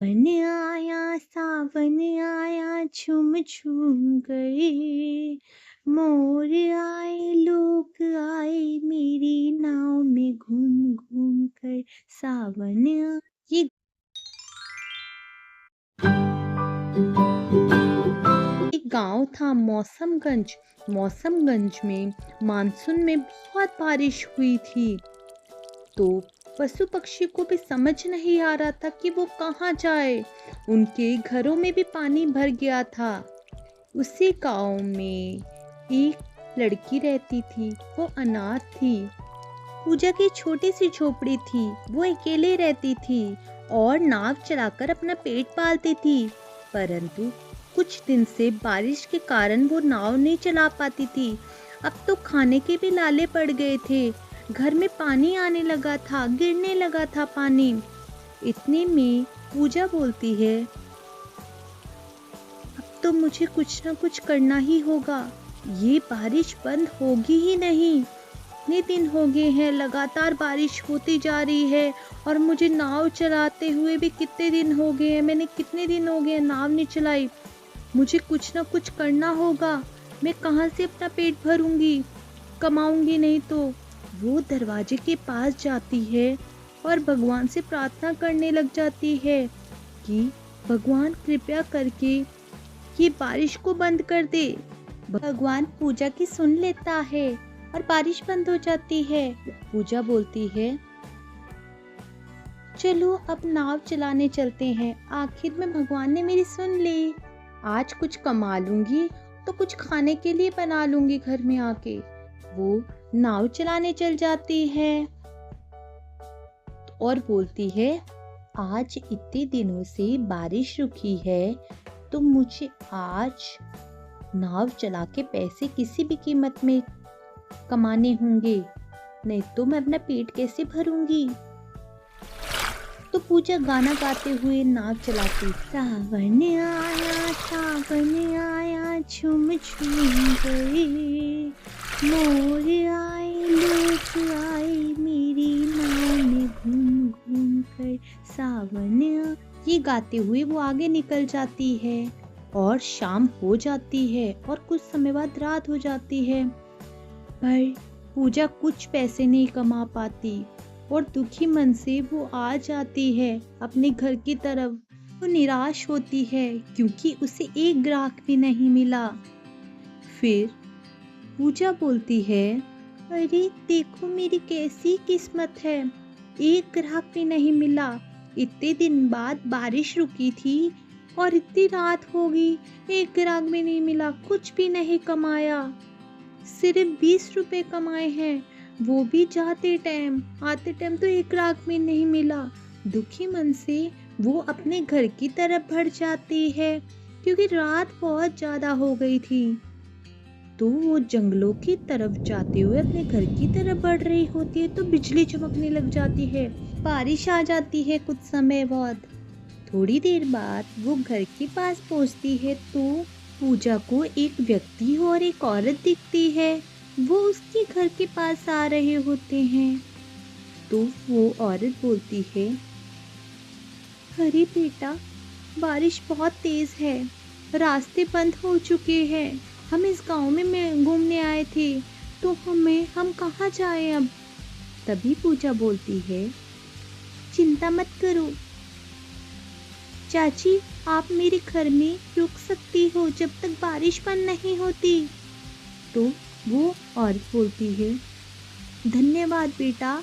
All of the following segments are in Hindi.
सावन आया, सावन आया, झूम झूम गए। मोर आए, लोग आए, मेरी नाव में घूम घूम कर। सावन ये एक गांव था मौसमगंज। मौसमगंज में मानसून में बहुत बारिश हुई थी। तो पशु पक्षी को भी समझ नहीं आ रहा था कि वो कहाँ जाए। उनके घरों में भी पानी भर गया था। उसी गांव में एक लड़की रहती थी। वो अनाथ थी। पूजा की छोटी सी झोपड़ी थी। वो अकेले रहती थी और नाव चलाकर अपना पेट पालती थी। परंतु कुछ दिन से बारिश के कारण वो नाव नहीं चला पाती थी। अब तो खाने के भी लाले पड़ गए थे। घर में पानी आने लगा था, गिरने लगा था पानी। इतने में पूजा बोलती है, अब तो मुझे कुछ ना कुछ करना ही होगा। ये बारिश बंद होगी ही नहीं। इतने दिन हो गए हैं, लगातार बारिश होती जा रही है और मुझे नाव चलाते हुए भी कितने दिन हो गए हैं। मैंने कितने दिन हो गए नाव नहीं चलाई। मुझे कुछ ना कुछ करना होगा। मैं कहाँ से अपना पेट भरूंगी, कमाऊंगी नहीं तो। वो दरवाजे के पास जाती है और भगवान से प्रार्थना करने लग जाती है कि भगवान कृपया करके ये बारिश को बंद कर दे। भगवान पूजा की सुन लेता है और बारिश बंद हो जाती है। पूजा बोलती है, चलो अब नाव चलाने चलते हैं। आखिर में भगवान ने मेरी सुन ली। आज कुछ कमा लूंगी तो कुछ खाने के लिए बना लूंगी घर में आके। वो नाव चलाने चल जाती है और बोलती है, आज इतने दिनों से बारिश रुकी है तो मुझे आज नाव चला के पैसे किसी भी कीमत में कमाने होंगे, नहीं तो मैं अपना पेट कैसे भरूंगी। तो पूजा गाना गाते हुए नाव चलाती, सावन आया, सावन आया, झूम झूम गए। मोर आए, लोग आए, मेरी नाव में घूम घूम कर। सावन ये गाते हुए वो आगे निकल जाती है और शाम हो जाती है और कुछ समय बाद रात हो जाती है। पर पूजा कुछ पैसे नहीं कमा पाती और दुखी मन से वो आ जाती है अपने घर की तरफ। वो निराश होती है क्योंकि उसे एक ग्राहक भी नहीं मिला। फिर पूजा बोलती है, अरे देखो मेरी कैसी किस्मत है, एक ग्राहक भी नहीं मिला। इतने दिन बाद बारिश रुकी थी और इतनी रात हो गई, एक ग्राहक भी नहीं मिला, कुछ भी नहीं कमाया। सिर्फ 20 रुपए कमाए हैं, वो भी जाते टाइम, आते टाइम तो एक ग्राहक भी नहीं मिला। दुखी मन से वो अपने घर की तरफ बढ़ जाती है क्योंकि रात बहुत ज्यादा हो गई थी। तो वो जंगलों की तरफ जाते हुए अपने घर की तरफ बढ़ रही होती है तो बिजली चमकने लग जाती है। बारिश आ जाती है कुछ समय बाद। थोड़ी देर बाद वो घर के पास पहुंचती है तो पूजा को एक व्यक्ति और एक औरत दिखती है। वो उसके घर के पास आ रहे होते हैं। तो वो औरत बोलती है, अरे बेटा, बारिश बहुत तेज है, रास्ते बंद हो चुके हैं। हम इस गांव में घूमने आए थे तो हम कहाँ जाएं अब। तभी पूजा बोलती है, चिंता मत करो चाची, आप मेरे घर में रुक सकती हो जब तक बारिश बंद नहीं होती। तो वो औरत बोलती है, धन्यवाद बेटा,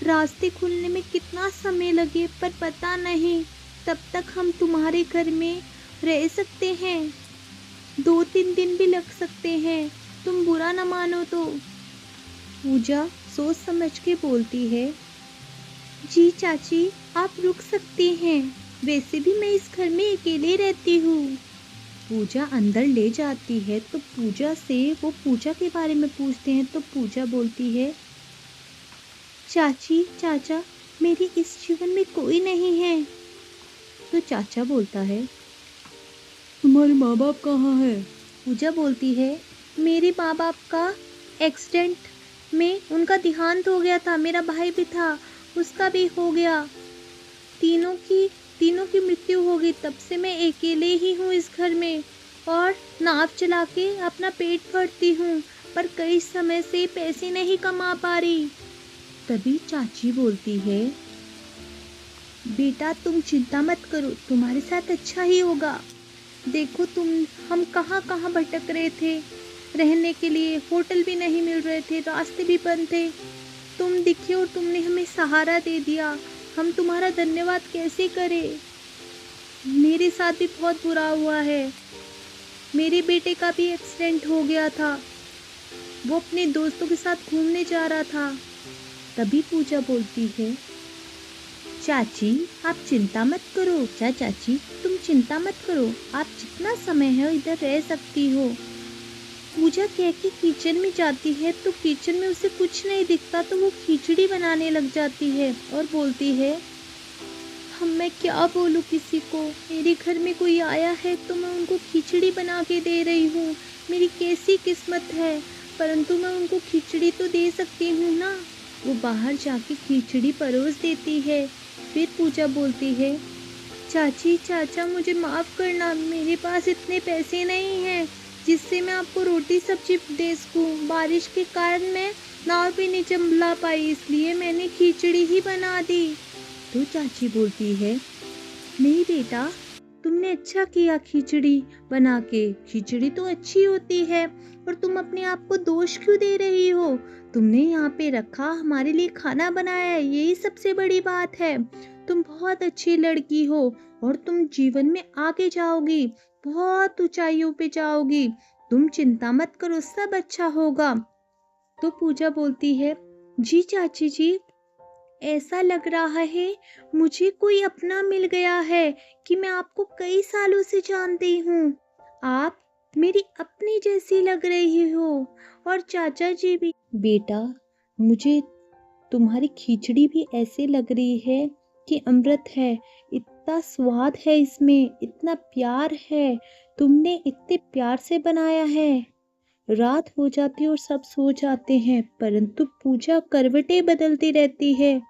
रास्ते खुलने में कितना समय लगे पर पता नहीं, तब तक हम तुम्हारे घर में रह सकते हैं। 2-3 दिन भी लग सकते हैं, तुम बुरा न मानो तो। पूजा सोच समझ के बोलती है, जी चाची, आप रुक सकती हैं, वैसे भी मैं इस घर में अकेले रहती हूँ। पूजा अंदर ले जाती है तो पूजा से वो पूजा के बारे में पूछते हैं तो पूजा बोलती है, चाची चाचा, मेरी इस जीवन में कोई नहीं है। तो चाचा बोलता है, तुम्हारे माँ बाप कहाँ है। पूजा बोलती है, मेरे माँ बाप का एक्सीडेंट में उनका देहांत हो गया था, मेरा भाई भी था, उसका भी हो गया। तीनों की तीनों की मृत्यु हो गई, तब से मैं अकेले ही हूँ इस घर में और नाव चला के अपना पेट भरती हूँ, पर कई समय से पैसे नहीं कमा पा रही। तभी चाची बोलती है, बेटा तुम चिंता मत करो, तुम्हारे साथ अच्छा ही होगा। देखो हम कहाँ कहाँ भटक रहे थे, रहने के लिए होटल भी नहीं मिल रहे थे, रास्ते भी बंद थे। तुम दिखे और तुमने हमें सहारा दे दिया, हम तुम्हारा धन्यवाद कैसे करें। मेरे साथ भी बहुत बुरा हुआ है, मेरे बेटे का भी एक्सीडेंट हो गया था, वो अपने दोस्तों के साथ घूमने जा रहा था। तभी पूजा बोलती है, चाची आप चिंता मत करो। चाची तुम चिंता मत करो, आप जितना समय है इधर रह सकती हो। पूजा कह के किचन में जाती है तो किचन में उसे कुछ नहीं दिखता, तो वो खिचड़ी बनाने लग जाती है और बोलती है, मैं क्या बोलूँ किसी को, मेरे घर में कोई आया है तो मैं उनको खिचड़ी बना के दे रही हूँ। मेरी कैसी किस्मत है, परंतु मैं उनको खिचड़ी तो दे सकती हूँ ना। वो बाहर जाके खिचड़ी परोस देती है। फिर पूजा बोलती है, चाची चाचा मुझे माफ़ करना, मेरे पास इतने पैसे नहीं हैं जिससे मैं आपको रोटी सब्जी दे सकूँ। बारिश के कारण मैं नाव भी नहीं चला पाई, इसलिए मैंने खिचड़ी ही बना दी। तो चाची बोलती है, नहीं बेटा तुमने अच्छा किया खिचड़ी बना के, खिचड़ी तो अच्छी होती है, और तुम अपने आप को दोष क्यों दे रही हो। तुमने यहाँ पे रखा, हमारे लिए खाना बनाया, यही सबसे बड़ी बात है। तुम बहुत अच्छी लड़की हो और तुम जीवन में आगे जाओगी, बहुत ऊंचाइयों पे जाओगी। तुम चिंता मत करो, सब अच्छा होगा। तो पूजा बोलती है, जी चाची जी, ऐसा लग रहा है मुझे कोई अपना मिल गया है कि मैं आपको कई सालों से जानती हूँ। आप मेरी अपनी जैसी लग रही हो, और चाचा जी भी। बेटा मुझे तुम्हारी खिचड़ी भी ऐसे लग रही है कि अमृत है, इतना स्वाद है इसमें, इतना प्यार है, तुमने इतने प्यार से बनाया है। रात हो जाती और सब सो जाते हैं, परंतु पूजा करवटें बदलती रहती है।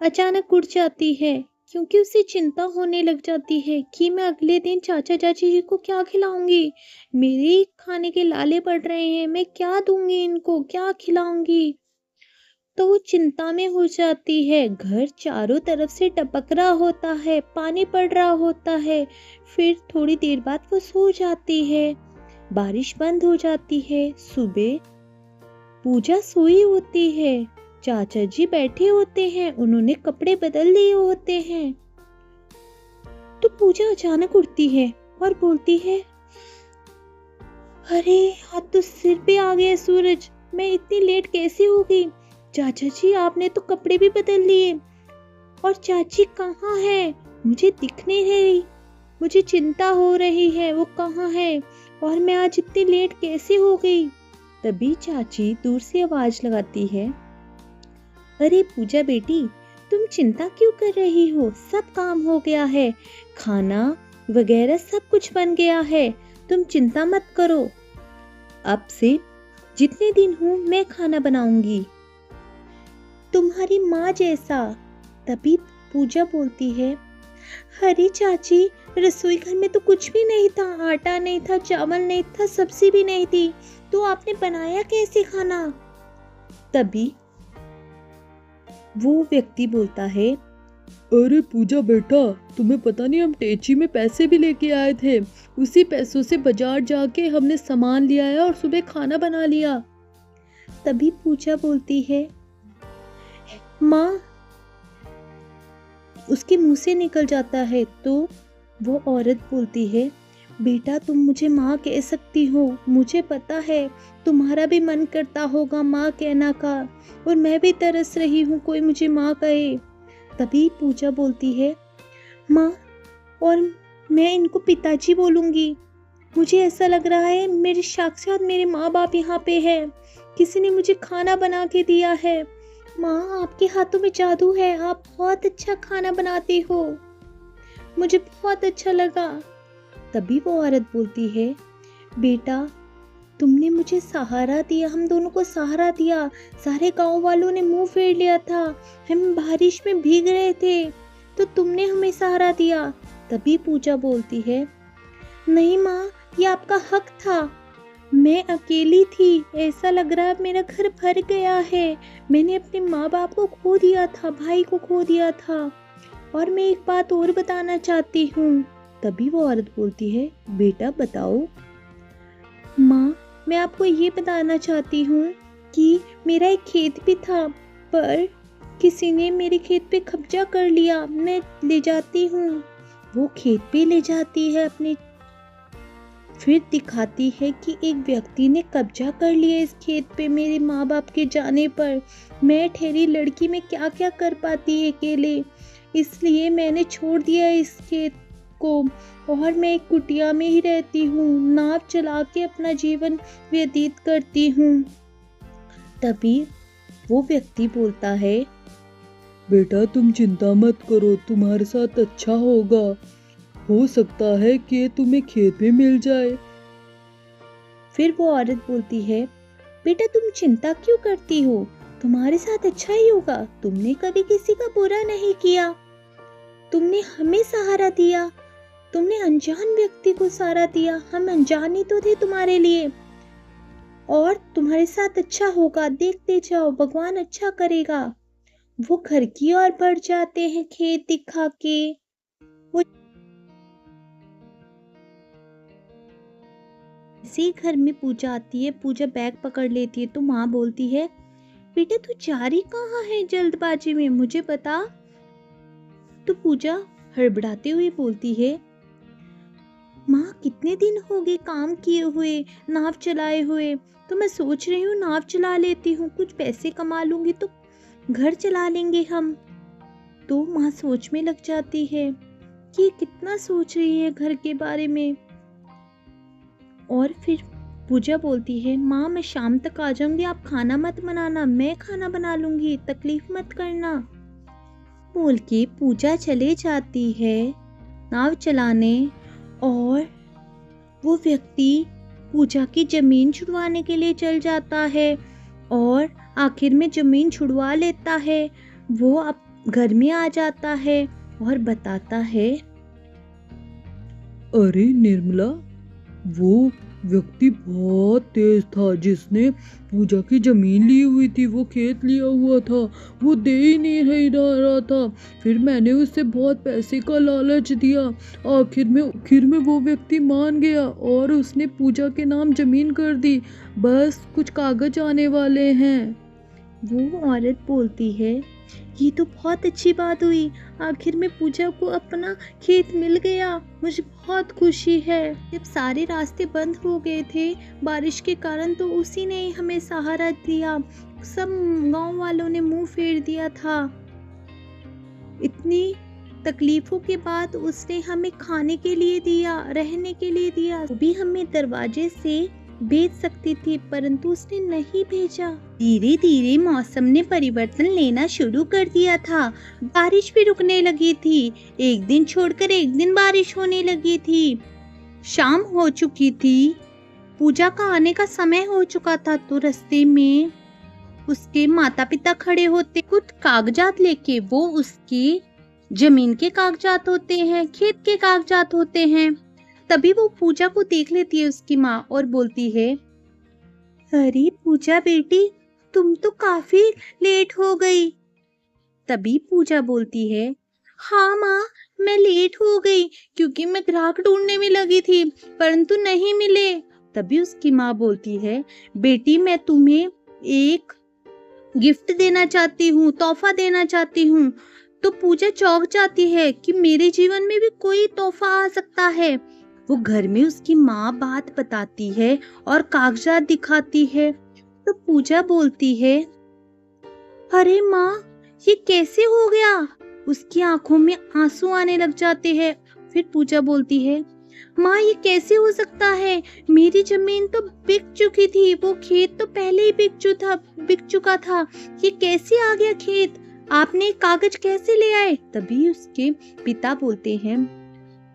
अचानक उठ जाती है क्योंकि उसे चिंता होने लग जाती है कि मैं अगले दिन चाचा चाची जी को क्या खिलाऊंगी। मेरे खाने के लाले पड़ रहे हैं, मैं क्या दूंगी इनको, क्या खिलाऊंगी। तो वो चिंता में हो जाती है। घर चारों तरफ से टपक रहा होता है, पानी पड़ रहा होता है। फिर थोड़ी देर बाद वो सो जाती है, बारिश बंद हो जाती है। सुबह पूजा सोई होती है, चाचा जी बैठे होते हैं, उन्होंने कपड़े बदल लिए होते हैं। तो पूजा अचानक उठती है और बोलती है, अरे आज तो सिर पे आ गया सूरज, मैं इतनी लेट कैसे हो गई। चाचा जी आपने तो कपड़े भी बदल लिए, और चाची कहाँ है, मुझे दिख नहीं रही, मुझे चिंता हो रही है वो कहाँ है, और मैं आज इतनी लेट कैसे हो गई। तभी चाची दूर से आवाज लगाती है, अरे पूजा बेटी तुम चिंता क्यों कर रही हो, सब काम हो गया है, खाना वगैरह सब कुछ बन गया है, तुम चिंता मत करो, अब से जितने दिन हूँ मैं खाना बनाऊंगी, तुम्हारी माँ जैसा। तभी पूजा बोलती है, अरे चाची रसोई घर में तो कुछ भी नहीं था, आटा नहीं था, चावल नहीं था, सब्जी भी नहीं थी, तो आपने बनाया कैसे खाना। तभी वो व्यक्ति बोलता है, अरे पूजा बेटा, तुम्हें पता नहीं हम टेची में पैसे भी लेके आए थे, उसी पैसों से बाजार जाके हमने सामान लिया है और सुबह खाना बना लिया। तभी पूजा बोलती है, माँ, उसके मुंह से निकल जाता है। तो वो औरत बोलती है, बेटा तुम मुझे माँ कह सकती हो, मुझे पता है तुम्हारा भी मन करता होगा माँ कहना का, और मैं भी तरस रही हूँ कोई मुझे माँ कहे। तभी पूजा बोलती है, माँ, और मैं इनको पिताजी बोलूँगी, मुझे ऐसा लग रहा है मेरे साक्षात मेरे माँ बाप यहाँ पे है, किसी ने मुझे खाना बना के दिया है। माँ आपके हाथों में जादू है, आप बहुत अच्छा खाना बनाती हो, मुझे बहुत अच्छा लगा। तभी वो औरत बोलती है, बेटा तुमने मुझे सहारा दिया, हम दोनों को सहारा दिया, सारे गांव वालों ने मुंह फेर लिया था, हम बारिश में भीग रहे थे, तो तुमने हमें सहारा दिया। तभी पूजा बोलती है, नहीं माँ, ये आपका हक था। मैं अकेली थी, ऐसा लग रहा है मेरा घर भर गया है। मैंने अपने माँ बाप को खो दिया था, भाई को खो दिया था। और मैं एक बात और बताना चाहती हूँ। तभी वो औरत बोलती है, बेटा बताओ। माँ, मैं आपको ये बताना चाहती हूँ कि मेरा एक खेत भी था, पर किसी ने मेरे खेत पे कब्जा कर लिया। मैं ले जाती हूँ। वो खेत पे ले जाती है अपने, फिर दिखाती है कि एक व्यक्ति ने कब्जा कर लिया इस खेत पे मेरे माँ बाप के जाने पर। मैं ठहरी लड़की में क्या क्या कर पाती है अकेले, इसलिए मैंने छोड़ दिया इस खेत को और मैं एक कुटिया में ही रहती हूँ, नाव चला के अपना जीवन व्यतीत करती हूँ। तभी वो व्यक्ति बोलता है, बेटा तुम चिंता मत करो, तुम्हारे साथ अच्छा होगा। हो सकता है कि तुम्हें खेत में मिल जाए। फिर वो औरत बोलती है, बेटा तुम चिंता क्यों करती हो, तुम्हारे साथ अच्छा ही होगा। तुमने कभी किसी का बुरा नहीं किया, तुमने हमें सहारा दिया, तुमने अनजान व्यक्ति को सहारा दिया। हम अनजान ही तो थे तुम्हारे लिए, और तुम्हारे साथ अच्छा होगा। देखते जाओ, भगवान अच्छा करेगा। वो घर की ओर बढ़ जाते हैं खेत दिखा के। वो इसी घर में पूजा आती है। पूजा बैग पकड़ लेती है तो माँ बोलती है, बेटा तू जा रही कहाँ है जल्दबाजी में, मुझे बता। तो पूजा हड़बड़ाते हुए बोलती है, माँ कितने दिन हो गए काम किए हुए, नाव चलाए हुए, तो मैं सोच रही हूँ नाव चला लेती हूँ, कुछ पैसे कमा लूंगी तो घर चला लेंगे हम। तो माँ सोच में लग जाती है कि कितना सोच रही है घर के बारे में। और फिर पूजा बोलती है, माँ मैं शाम तक आ जाऊंगी, आप खाना मत बनाना, मैं खाना बना लूंगी, तकलीफ मत करना। बोल के पूजा चले जाती है नाव चलाने, और वो व्यक्ति पूजा की जमीन छुड़वाने के लिए चल जाता है और आखिर में जमीन छुड़वा लेता है। वो अब घर में आ जाता है और बताता है, अरे निर्मला, वो व्यक्ति बहुत तेज था जिसने पूजा की जमीन ली हुई थी, वो खेत लिया हुआ था, वो दे ही नहीं रहा था। फिर मैंने उसे बहुत पैसे का लालच दिया। आखिर में वो व्यक्ति मान गया और उसने पूजा के नाम जमीन कर दी। बस कुछ कागज आने वाले हैं। वो औरत बोलती है, ये तो बहुत अच्छी बात हुई, आखिर में पूजा को अपना खेत मिल गया, मुझे बहुत खुशी है। जब सारे रास्ते बंद हो गए थे बारिश के कारण, तो उसी ने हमें सहारा दिया। सब गांव वालों ने मुंह फेर दिया था। इतनी तकलीफों के बाद उसने हमें खाने के लिए दिया, रहने के लिए दिया। वो भी हमें दरवाजे से भेज सकती थी, परंतु उसने नहीं भेजा। धीरे धीरे मौसम ने परिवर्तन लेना शुरू कर दिया था। बारिश भी रुकने लगी थी, एक दिन छोड़कर एक दिन बारिश होने लगी थी। शाम हो चुकी थी, पूजा का आने का समय हो चुका था। तो रास्ते में उसके माता पिता खड़े होते, कुछ कागजात लेके। वो उसकी जमीन के कागजात होते हैं, खेत के कागजात होते हैं। तभी वो पूजा को देख लेती है उसकी माँ और बोलती है, अरे पूजा बेटी, तुम तो काफी लेट हो गई। तभी पूजा बोलती है, हाँ माँ, मैं लेट हो गई क्योंकि मैं ग्राहक ढूंढने में लगी थी, परंतु नहीं मिले। तभी उसकी माँ बोलती है, बेटी मैं तुम्हें एक गिफ्ट देना चाहती हूँ, तोहफा देना चाहती हूँ। तो पूजा चौंक जाती है कि मेरे जीवन में भी कोई तोहफा आ सकता है। वो घर में उसकी माँ बात बताती है और कागजात दिखाती है। तो पूजा बोलती है, अरे माँ, ये कैसे हो गया। उसकी आंखों में आंसू आने लग जाते हैं। फिर पूजा बोलती है, माँ ये कैसे हो सकता है, मेरी जमीन तो बिक चुकी थी, वो खेत तो पहले ही बिक चुका था, ये कैसे आ गया खेत, आपने कागज कैसे ले आए। तभी उसके पिता बोलते हैं,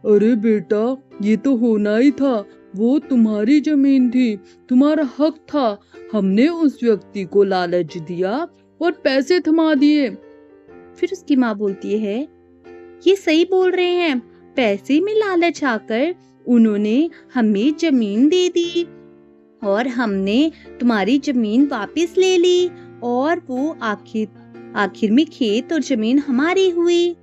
अरे बेटा, ये तो होना ही था, वो तुम्हारी जमीन थी, तुम्हारा हक था। हमने उस व्यक्ति को लालच दिया और पैसे थमा दिए। फिर उसकी माँ बोलती है, ये सही बोल रहे हैं। पैसे में लालच आकर उन्होंने हमें जमीन दे दी और हमने तुम्हारी जमीन वापस ले ली और वो आखिर में खेत और जमीन हमारी हुई।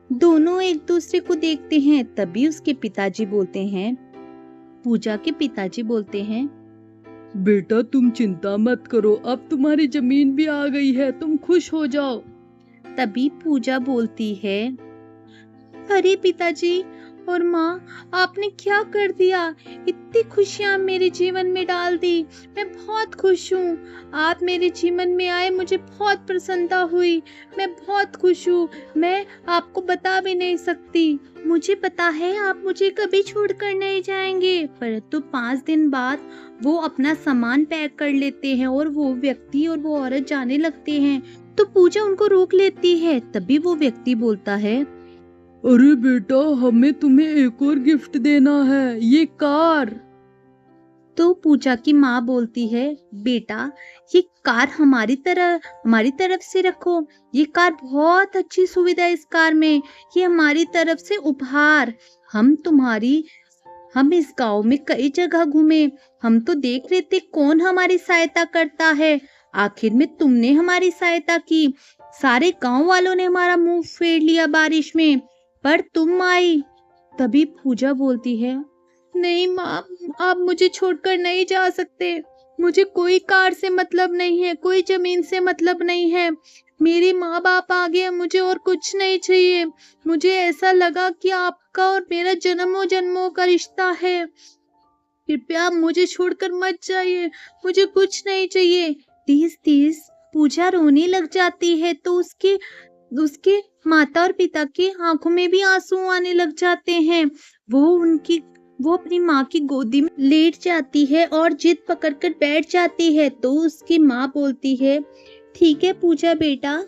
दोनों एक दूसरे को देखते हैं। तभी उसके पिताजी बोलते हैं, पूजा के पिताजी बोलते हैं, बेटा तुम चिंता मत करो, अब तुम्हारी जमीन भी आ गई है, तुम खुश हो जाओ। तभी पूजा बोलती है, अरे पिताजी और माँ, आपने क्या कर दिया? इतनी खुशियाँ मेरे जीवन में डाल दी। मैं बहुत खुश हूँ। आप मेरे जीवन में आए, मुझे बहुत प्रसन्नता हुई। मैं बहुत खुश हूँ। मैं आपको बता भी नहीं सकती। मुझे पता है आप मुझे कभी छोड़कर नहीं जाएंगे। परंतु 5 दिन बाद वो अपना सामान पैक कर लेते हैं और वो व्यक्ति और वो औरत जाने लगते हैं। तो पूजा उनको रोक लेती है। तभी वो व्यक्ति बोलता है, अरे बेटा, हमें तुम्हें एक और गिफ्ट देना है, ये कार। तो पूजा की माँ बोलती है, बेटा ये कार हमारी तरफ से रखो। ये कार बहुत अच्छी सुविधा है इस कार में। ये हमारी तरफ से उपहार। हम इस गांव में कई जगह घूमे। हम तो देख रहे थे कौन हमारी सहायता करता है। आखिर में तुमने हमारी सहायता की। सारे गांव वालों ने हमारा मुंह फेर लिया बारिश में, पर तुम आई। तभी पूजा बोलती है, नहीं माँ, आप मुझे छोड़कर नहीं जा सकते। मुझे कोई कार से मतलब नहीं है, कोई जमीन से मतलब नहीं है। मेरे माँ बाप आ गए, मुझे और कुछ नहीं चाहिए। मुझे ऐसा लगा कि आपका और मेरा जन्मों जन्मों का रिश्ता है। कृपया आप मुझे छोड़कर मत जाइए। मुझे कुछ नहीं चाहिए। तीस पूजा रोने लग जाती है। तो उसके माता और पिता की आंखों में भी आंसू आने लग जाते हैं। वो अपनी माँ की गोदी में लेट जाती है और जिद पकड़कर बैठ जाती है। तो उसकी माँ बोलती है, ठीक है पूजा बेटा,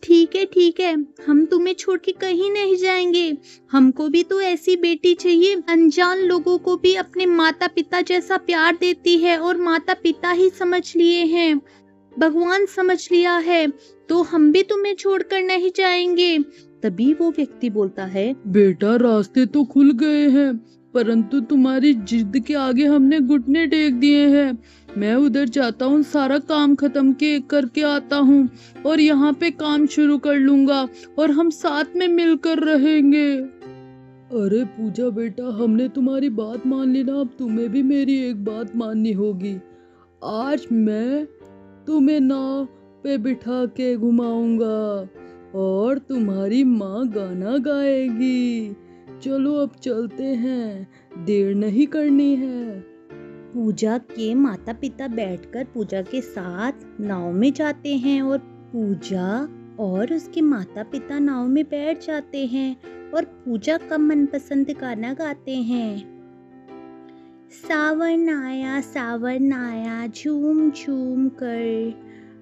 ठीक है, हम तुम्हें छोड़ के कहीं नहीं जाएंगे। हमको भी तो ऐसी बेटी चाहिए। अनजान लोगों को भी अपने माता पिता जैसा प्यार देती है और माता पिता ही समझ लिए हैं, भगवान समझ लिया है। तो हम भी तुम्हें छोड़कर नहीं जाएंगे। तभी वो व्यक्ति बोलता है, बेटा रास्ते तो खुल गए हैं, परंतु तुम्हारी जिद के आगे हमने घुटने टेक दिए हैं। मैं उधर जाता हूँ, सारा काम खत्म करके आता हूँ और यहाँ पे काम शुरू कर लूंगा और हम साथ में मिलकर रहेंगे। अरे पूजा बेटा, हमने तुम्हारी बात मान ली ना, अब तुम्हें भी मेरी एक बात माननी होगी। आज मैं तुम्हें नाव पे बिठा के घुमाऊंगा और तुम्हारी माँ गाना गाएगी। चलो अब चलते हैं, देर नहीं करनी है। पूजा के माता पिता बैठकर पूजा के साथ नाव में जाते हैं और पूजा और उसके माता पिता नाव में बैठ जाते हैं और पूजा का मनपसंद गाना गाते हैं। सावन आया झूम झूम कर,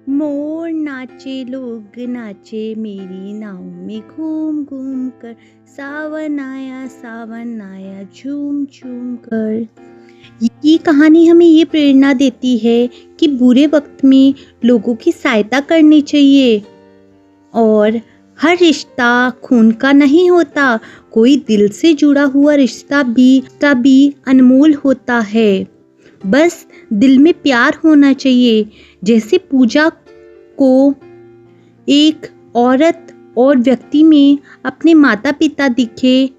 मोर नाचे लोग नाचे मेरी नाव में घूम घूम कर। सावन आया झूम झूम कर। ये कहानी हमें ये प्रेरणा देती है कि बुरे वक्त में लोगों की सहायता करनी चाहिए और हर रिश्ता खून का नहीं होता। कोई दिल से जुड़ा हुआ रिश्ता भी अनमोल होता है। बस दिल में प्यार होना चाहिए। जैसे पूजा को एक औरत और व्यक्ति में अपने माता पिता दिखे,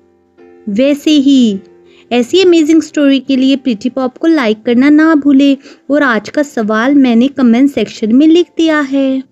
वैसे ही ऐसी अमेजिंग स्टोरी के लिए प्रीटी पॉप को लाइक करना ना भूले। और आज का सवाल मैंने कमेंट सेक्शन में लिख दिया है।